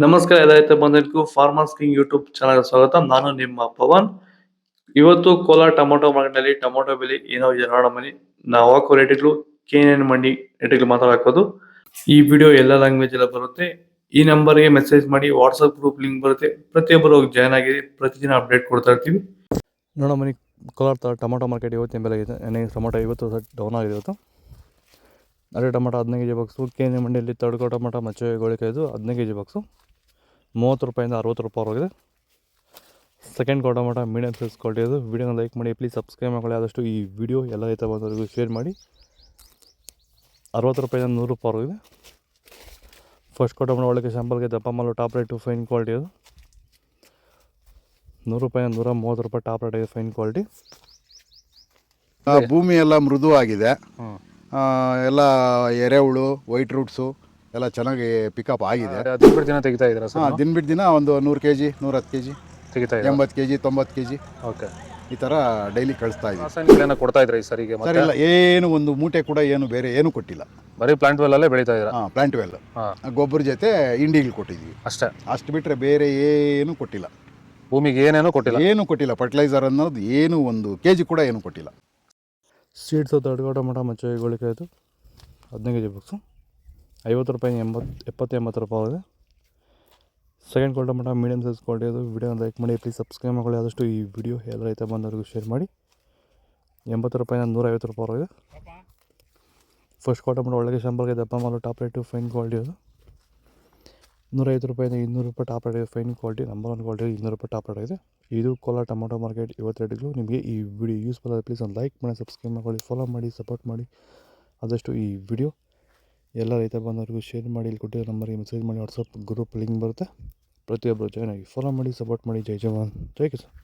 ನಮಸ್ಕಾರ ಎಲ್ಲ ರೈತ ಬಂಧುಗಳಿಗೂ ಫಾರ್ಮರ್ಸ್ ಕಿಂಗ್ ಯೂಟ್ಯೂಬ್ ಚಾನಲ್ ಸ್ವಾಗತ. ನಾನು ನಿಮ್ಮ ಪವನ್. ಇವತ್ತು ಕೋಲಾರ ಟೊಮೊಟೊ ಮಾರ್ಕೆಟ್ನಲ್ಲಿ ಟೊಮೊಟೊ ಬೆಲೆ ಏನೋ ಇದೆ ನೋಡೋಣ ಬನ್ನಿ. ನಾವು ಹಾಕೋ ರೇಟ್ಗಳು KNN ಮಂಡಿ ರೇಟ್ಗಳು ಮಾತಾಡೋದು. ಈ ವಿಡಿಯೋ ಎಲ್ಲ ಲ್ಯಾಂಗ್ವೇಜ್ ಎಲ್ಲ ಬರುತ್ತೆ. ಈ ನಂಬರ್ಗೆ ಮೆಸೇಜ್ ಮಾಡಿ, ವಾಟ್ಸಪ್ ಗ್ರೂಪ್ ಲಿಂಕ್ ಬರುತ್ತೆ, ಪ್ರತಿಯೊಬ್ಬರು ಜಾಯ್ನ್ ಆಗಿ ಪ್ರತಿದಿನ ಅಪ್ಡೇಟ್ ಕೊಡ್ತಾ ಇರ್ತೀವಿ. ನೋಡೋಣ ಬನ್ನಿ, ಕೋಲಾರ ಟೊಮೊಟೊ ಮಾರ್ಕೆಟ್ ಇವತ್ತಿನ ಬೆಲೆ ಇದೆ. ಟೊಮೊಟೊ ಇವತ್ತು ಡೌನ್ ಆಗಿದೆ. ಇವತ್ತು ಅದೇ ಟೊಮೊಟೊ 15 kg ಬಾಕ್ಸು. KNN ಮಂಡಿಯಲ್ಲಿ ತಡ್ಕೋ ಟೊಮೊಟೊ ಮಚ್ಚೆ ಗೋಳಿಕಾಯ್ದು 15 kg ಬಾಕ್ಸು 30 ರೂಪಾಯಿಂದ 60 ರೂಪಾಯಿ ಆಗಿದೆ. Second tomato medium size quality ಇದು. ವಿಡಿಯೋನ ಲೈಕ್ ಮಾಡಿ, ಪ್ಲೀಸ್ ಸಬ್ಸ್ಕ್ರೈಬ್ ಮಾಡಿ. ಆದಷ್ಟು ಈ ವಿಡಿಯೋ ಎಲ್ಲ ರೈತ ಬಂದವರಿಗೂ ಶೇರ್ ಮಾಡಿ. 60 ರೂಪಾಯಿಂದ 100 ರೂಪಾಯಿ ಆಗಿದೆ. ಫಸ್ಟ್ ಟೊಮೊಟೊ ಒಳಗೆ ಶಾಂಪಲ್ಗೆ ದಪ್ಪ ಮಾಲು ಟಾಪ್ ರೇಟು ಫೈನ್ ಕ್ವಾಲಿಟಿ ಅದು. 100 ರೂಪಾಯಿಂದ 130 ರೂಪಾಯಿ ಟಾಪ್ ರೇಟ್ ಇದೆ, ಫೈನ್ ಕ್ವಾಲಿಟಿ. ಭೂಮಿ ಎಲ್ಲ ಮೃದು ಆಗಿದೆ. ಎಲ್ಲ ಎರೆಹುಳು, ವೈಟ್ ರೂಟ್ಸು ಎಲ್ಲ ಚೆನ್ನಾಗಿ ಪಿಕಪ್ ಆಗಿದೆ. ದಿನ ಬಿಟ್ಟು ದಿನ ತೆಗಿತಾ ಇದ್ದೀರಾ ಸರ್? ದಿನ ಬಿಟ್ಟು ದಿನ ಒಂದು 100 kg 110 kg ತೆಗಿತಾ ಇದ್ದೀರಾ? 80 kg 90 kg ಓಕೆ. ಈ ಥರ ಡೈಲಿ ಕಳಿಸ್ತಾ ಇದ್ದೀವಿ. ರಾಸಾಯನಿಕಗಳನ್ನ ಕೊಡ್ತಾ ಇದ್ರಾ ಈ ಸರಿಗೆ? ಸರ್ ಇಲ್ಲ, ಏನು ಒಂದು ಮೂಟೆ ಕೂಡ ಏನು ಬೇರೆ ಏನು ಕೊಟ್ಟಿಲ್ಲ. ಬರೀ ಪ್ಲಾಂಟ್ ವೆಲ್ ಅಲ್ಲೇ ಬೆಳೀತಾ ಇದ್ದೀರಾ? ಪ್ಲಾಂಟ್ ವೆಲ್ ಗೊಬ್ಬರ ಜೊತೆ ಇಂಡಿಗಳು ಕೊಟ್ಟಿದ್ವಿ ಅಷ್ಟೇ. ಅಷ್ಟು ಬಿಟ್ಟರೆ ಬೇರೆ ಏನು ಕೊಟ್ಟಿಲ್ಲ. ಭೂಮಿಗೆ ಏನೇನೋ ಕೊಟ್ಟಿಲ್ಲ? ಏನು ಕೊಟ್ಟಿಲ್ಲ. ಫರ್ಟಿಲೈಸರ್ ಅನ್ನೋದು ಏನು 1 kg ಕೂಡ ಏನು ಕೊಟ್ಟಿಲ್ಲ. ಸೀಡ್ಸು ತಡ್ಕೋ ಟೊಮೊಟೊ ಮಚ್ಚೆ ಗೋಳಿಕಾಯ್ದು 15 kg ಬಾಕ್ಸು 50 ರೂಪಾಯಿ 80 ರೂಪಾಯಿ ಆಗಿದೆ. Second tomato medium size quality ಅದು. ವಿಡಿಯೋನ ಲೈಕ್ ಮಾಡಿ, ಪ್ಲೀಸ್ ಸಬ್ಸ್ಕ್ರೈಬ್ ಮಾಡಿ. ಆದಷ್ಟು ಈ ವಿಡಿಯೋ ಎಲ್ಲ ರೈತ ಬಂದವರಿಗೂ ಶೇರ್ ಮಾಡಿ. 80 ರೂಪಾಯಿಂದ 150 ರೂಪಾಯಿ ಆಗಿದೆ. ಫಸ್ಟ್ ಟೊಮೊಟೊ ಒಳಗೆ ಶಾಂಪಲ್ಗೆ ದಪ್ಪ ಮಾಲು ಟಾಪ್ ರೇಟು ಫೈನ್ ಕ್ವಾಲಿಟಿ ಅದು. 150 ರೂಪಾಯಿಂದ 200 ರೂಪಾಯಿ ಟಾಪ್ ರೇಟ್ ಇದೆ, ಫೈನ್ ಕ್ವಾಲಿಟಿ. ನಂಬರ್ 1 ಕ್ವಾಲಿಟಿ 200 ರೂಪಾಯಿ ಟಾಪ್ ರೇಟ್ ಇದೆ. ಇದು ಕೋಲಾರ ಟೊಮೊಟೊ ಮಾರ್ಕೆಟ್ ಇವತ್ತು ರೇಟ್ಗಳು. ನಿಮಗೆ ಈ ವಿಡಿಯೋ ಯೂಸ್ಫುಲ್ ಆದರೆ ಪ್ಲೀಸ್ ಒಂದು ಲೈಕ್ ಮಾಡಿ, ಸಬ್ಸ್ಕ್ರೈಬ್ ಮಾಡಿ, ಫಾಲೋ ಮಾಡಿ, ಸಪೋರ್ಟ್ ಮಾಡಿ. ಆದಷ್ಟು ಈ ವಿಡಿಯೋ ಎಲ್ಲ ರೈತ ಬಂದವರಿಗೂ ಶೇರ್ ಮಾಡಿ. ಇಲ್ಲಿ ಕೊಟ್ಟಿರೋ ನಂಬರ್ಗೆ ಮೆಸೇಜ್ ಮಾಡಿ, ವಾಟ್ಸಪ್ ಗ್ರೂಪ್ ಲಿಂಕ್ ಬರುತ್ತೆ, ಪ್ರತಿಯೊಬ್ಬರು ಜಾಯ್ನ್ ಆಗಿ ಫಾಲೋ ಮಾಡಿ, ಸಪೋರ್ಟ್ ಮಾಡಿ. ಜೈ ಜವಾನ್, ಜೈ ಕಿಸಾನ್.